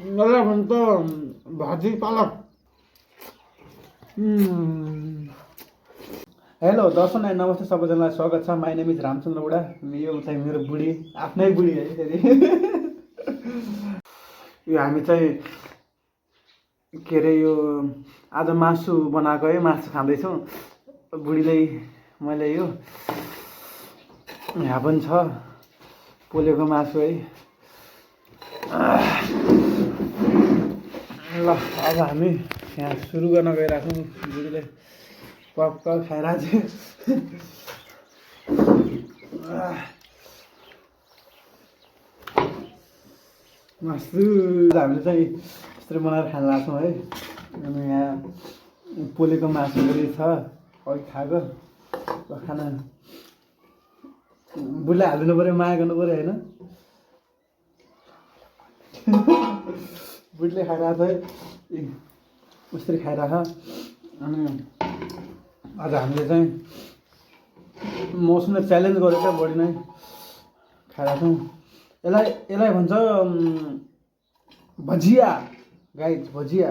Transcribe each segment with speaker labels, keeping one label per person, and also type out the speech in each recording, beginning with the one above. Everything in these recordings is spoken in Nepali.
Speaker 1: यसलाई भन्छ भाजी पालक। हेलो दर्शन एन्ड नमस्ते सबैजनालाई स्वागत छ। माई नेम इज रामचन्द्र बुढा। यो चाहिँ मेरो बुढी, आफ्नै बुढी है फेरि। यो हामी चाहिँ के अरे यो आज मासु बनाएको है, मासु खाँदैछौँ। बुढीले मैले यो यहाँ पनि छ पोलेको मासु है। ल अब हामी यहाँ सुरु गर्न गइरहेको छौँ। बुढीले पक खाइरहेको मासु हामीले चाहिँ यस्तरी बनाएर खान लाग्छौँ है। अनि यहाँ पोलेको मासु पनि छ, अघि खाएको खाना। बुढीलाई हालिदिनु पऱ्यो, माया गर्नु पऱ्यो होइन। बुढीले खाइरहेको है, उसरी खाइरहेको। अनि आज हामीले चाहिँ मौसमले च्यालेन्ज गरेर बढी नै खाइरहेको छौँ। यसलाई भन्छ भजिया गाइज, भजिया।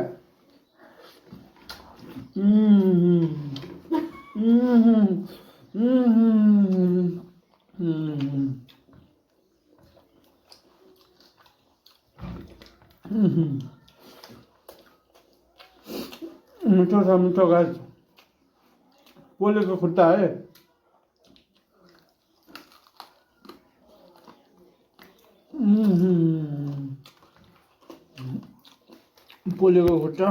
Speaker 1: मिठो छ, मिठो गाइज। पोलेको खुट्टा है। पोलेको खुट्टा।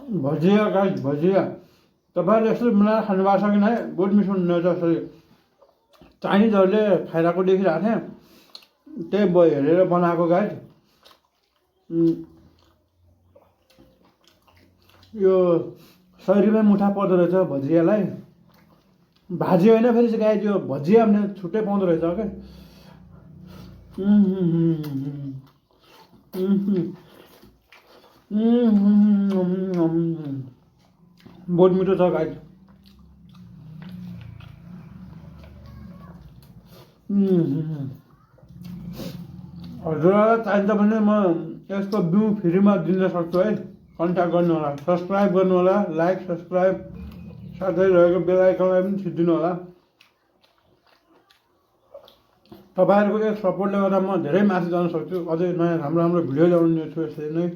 Speaker 1: भजिया गाइज, भजिया। तपाईँहरूले यसरी बनाएर खानुभएको छ कि नै? बहुत मिठो हुँदो रहेछ। यसरी चाइनिजहरूले खाइरहेको देखिरहेको थिएँ, त्यही हेरेर बनाएको गाइज। यो 100 रुपियाँ मुठा पर्दो रहेछ भजियालाई। भाजी होइन फेरि चाहिँ गाइज, यो भजिया भने छुट्टै पाउँदो रहेछ क्या। बहुत मिठो छ गाइज। हजुरलाई चाहिन्छ भने म यसको बिउ फ्रीमा दिन सक्छु है। कन्ट्याक्ट गर्नु होला, सब्सक्राइब गर्नु होला, लाइक सब्सक्राइब साथै रहेको बेल आइकनलाई पनि थिचिदिनु होला। तपाईँहरूको एक सपोर्टले गर्दा म धेरै माथि जान सक्छु। अझै नयाँ राम्रो राम्रो भिडियो ल्याउने छु यसरी नै।